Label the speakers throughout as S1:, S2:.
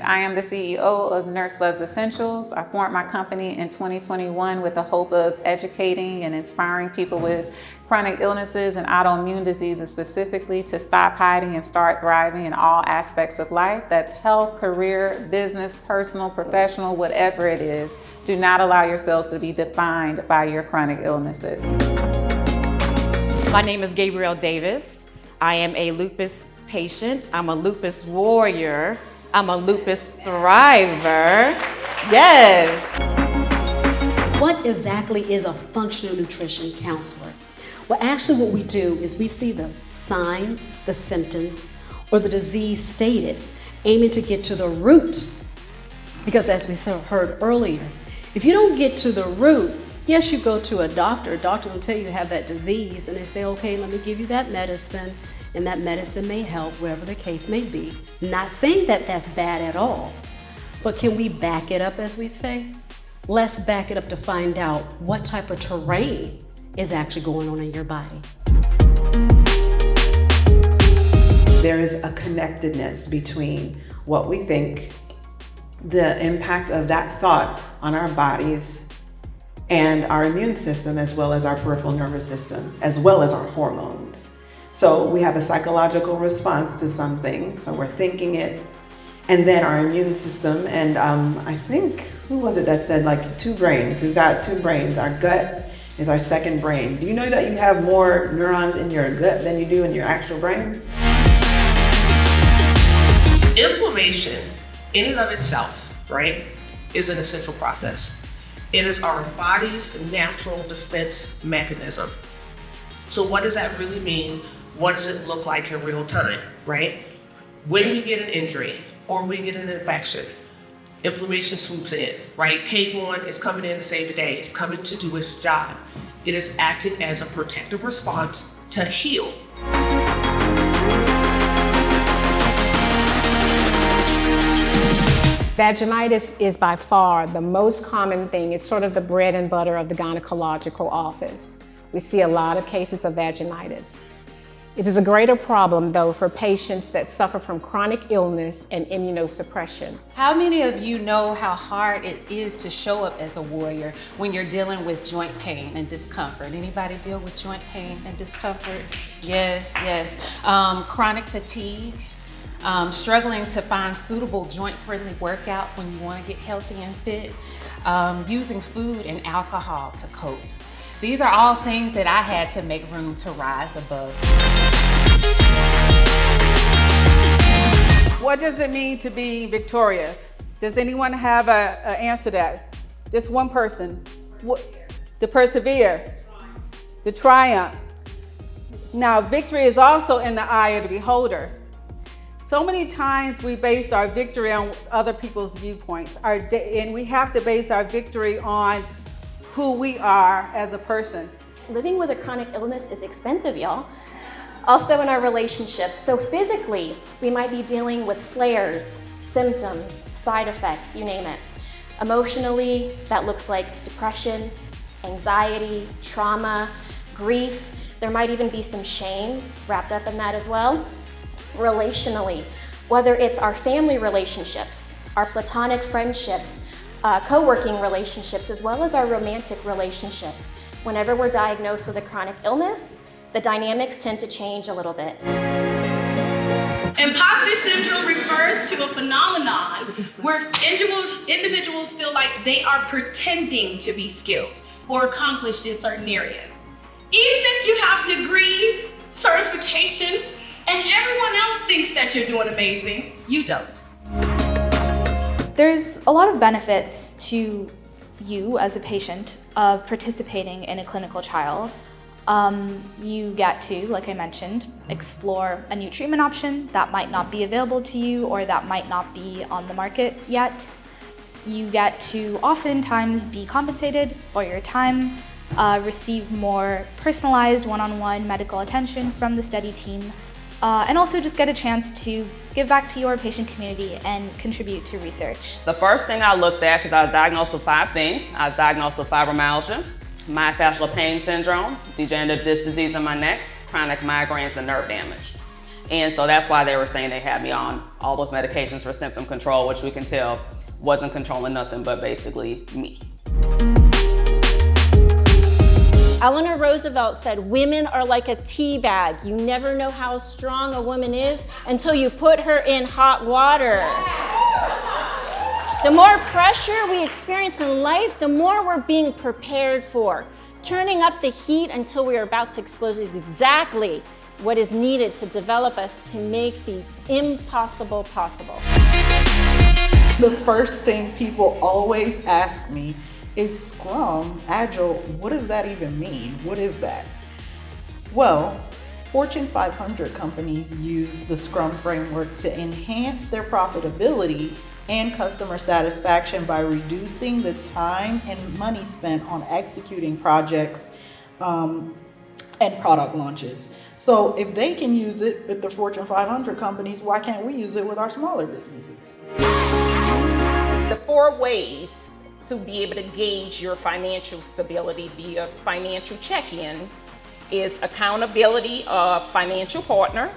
S1: I am the CEO of Nurse Loves Essentials. I formed my company in 2021 with the hope of educating and inspiring people with chronic illnesses and autoimmune diseases specifically to stop hiding and start thriving in all aspects of life. That's health, career, business, personal, professional, whatever it is. Do not allow yourselves to be defined by your chronic illnesses.
S2: My name is Gabrielle Davis. I am a lupus patient. I'm a lupus warrior. I'm a lupus thriver. Yes.
S3: What exactly is a functional nutrition counselor? Well, actually what we do is we see the signs, the symptoms, or the disease stated, aiming to get to the root. Because as we heard earlier, if you don't get to the root, yes, you go to a doctor will tell you you have that disease, and they say, okay, let me give you that medicine, and that medicine may help, whatever the case may be. Not saying that that's bad at all, but can we back it up, as we say? Let's back it up to find out what type of terrain is actually going on in your body.
S4: There is a connectedness between what we think, the impact of that thought on our bodies, and our immune system, as well as our peripheral nervous system, as well as our hormones. So we have a psychological response to something, so we're thinking it, and then our immune system, and I think, who was it that said like two brains? We've got two brains. Our gut is our second brain. Do you know that you have more neurons in your gut than you do in your actual brain?
S5: Inflammation, in and of itself, right, is an essential process. It is our body's natural defense mechanism. So what does that really mean? What does it look like in real time, right? When we get an injury or we get an infection, inflammation swoops in, right? K1 is coming in to save the day. It's coming to do its job. It is acting as a protective response to heal.
S6: Vaginitis is by far the most common thing. It's sort of the bread and butter of the gynecological office. We see a lot of cases of vaginitis. It is a greater problem, though, for patients that suffer from chronic illness and immunosuppression.
S7: How many of you know how hard it is to show up as a warrior when you're dealing with joint pain and discomfort? Anybody deal with joint pain and discomfort? Yes, yes. Chronic fatigue. Struggling to find suitable joint-friendly workouts when you want to get healthy and fit, using food and alcohol to cope. These are all things that I had to make room to rise above.
S8: What does it mean to be victorious? Does anyone have an answer to that? Just one person. To persevere, to triumph. Now, victory is also in the eye of the beholder. So many times we base our victory on other people's viewpoints, and we have to base our victory on who we are as a person.
S9: Living with a chronic illness is expensive, y'all. Also in our relationships. So physically, we might be dealing with flares, symptoms, side effects, you name it. Emotionally, that looks like depression, anxiety, trauma, grief. There might even be some shame wrapped up in that as well. Relationally, whether it's our family relationships, our platonic friendships, co-working relationships, as well as our romantic relationships. Whenever we're diagnosed with a chronic illness, the dynamics tend to change a little bit.
S10: Imposter syndrome refers to a phenomenon where individuals feel like they are pretending to be skilled or accomplished in certain areas. Even if you have degrees, certifications, and everyone else thinks that you're doing amazing, you don't.
S11: There's a lot of benefits to you as a patient of participating in a clinical trial. You get to, like I mentioned, explore a new treatment option that might not be available to you or that might not be on the market yet. You get to oftentimes be compensated for your time, receive more personalized one-on-one medical attention from the study team, and also just get a chance to give back to your patient community and contribute to research.
S2: The first thing I looked at, because I was diagnosed with 5 things. I was diagnosed with fibromyalgia, myofascial pain syndrome, degenerative disc disease in my neck, chronic migraines, and nerve damage.
S12: And so that's why they were saying they had me on all those medications for symptom control, which we can tell wasn't controlling nothing but basically me.
S13: Eleanor Roosevelt said, women are like a tea bag. You never know how strong a woman is until you put her in hot water. The more pressure we experience in life, the more we're being prepared for. Turning up the heat until we are about to explode is exactly what is needed to develop us to make the impossible possible.
S14: The first thing people always ask me is Scrum, Agile, what does that even mean? What is that? Well, Fortune 500 companies use the Scrum framework to enhance their profitability and customer satisfaction by reducing the time and money spent on executing projects and product launches. So if they can use it with the Fortune 500 companies, why can't we use it with our smaller businesses?
S15: The 4 ways to be able to gauge your financial stability via financial check-in is accountability of financial partner,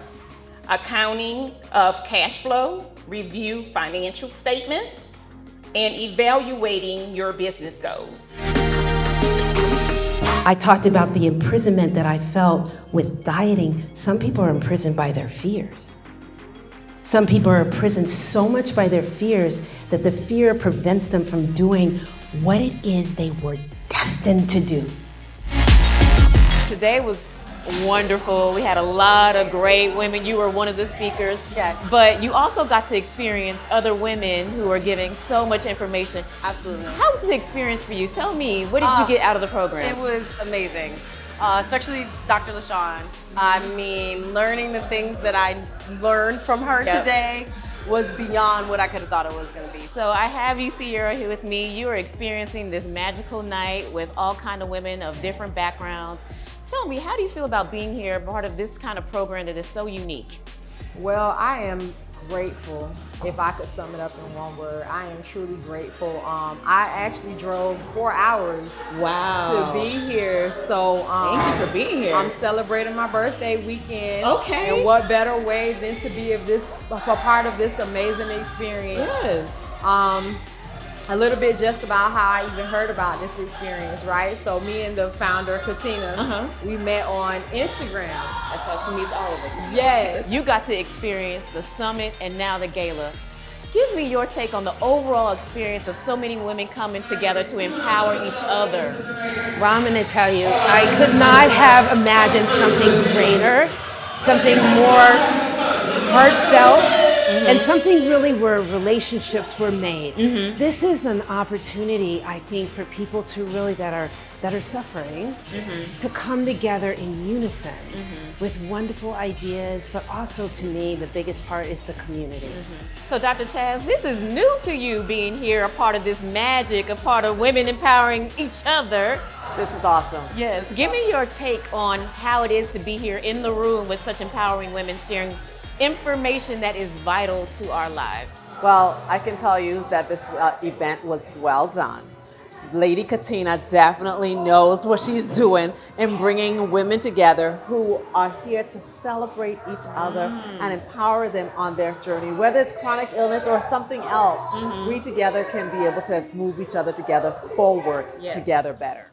S15: accounting of cash flow, review financial statements, and evaluating your business goals.
S16: I talked about the imprisonment that I felt with dieting. Some people are imprisoned by their fears. Some people are imprisoned so much by their fears that the fear prevents them from doing what it is they were destined to do.
S2: Today was wonderful. We had a lot of great women. You were one of the speakers.
S17: Yes.
S2: But you also got to experience other women who are giving so much information.
S17: Absolutely.
S2: How was the experience for you? Tell me, what did you get out of the program?
S17: It was amazing. Especially Dr. LaShawn. I mean, learning the things that I learned from her today was beyond what I could have thought it was going to be.
S2: So I have you, Sierra, here with me. You are experiencing this magical night with all kinds of women of different backgrounds. Tell me, how do you feel about being here, part of this kind of program that is so unique?
S18: Well, I am grateful. If I could sum it up in one word, I am truly grateful. I actually drove 4 hours to be here. So
S2: thank you for being here.
S18: I'm celebrating my birthday weekend.
S2: Okay.
S18: And what better way than to be a part of this amazing experience?
S2: Yes.
S18: A little bit just about how I even heard about this experience, right? So me and the founder, Katina, we met on Instagram.
S2: That's how she meets all of us.
S18: Yes.
S2: You got to experience the summit and now the gala. Give me your take on the overall experience of so many women coming together to empower each other.
S16: Well, I'm going to tell you, I could not have imagined something greater, something more heartfelt, and something really where relationships were made. This is an opportunity, I think, for people to really that are suffering to come together in unison with wonderful ideas, but also to me, the biggest part is the community.
S2: So Dr. Taz, this is new to you being here, a part of this magic, a part of women empowering each other.
S17: This is awesome.
S2: Yes, give me your take on how it is to be here in the room with such empowering women sharing information that is vital to our lives.
S17: Well, I can tell you that this event was well done. Lady Katina definitely knows what she's doing in bringing women together who are here to celebrate each other and empower them on their journey, whether it's chronic illness or something else. We together can be able to move each other together forward together better.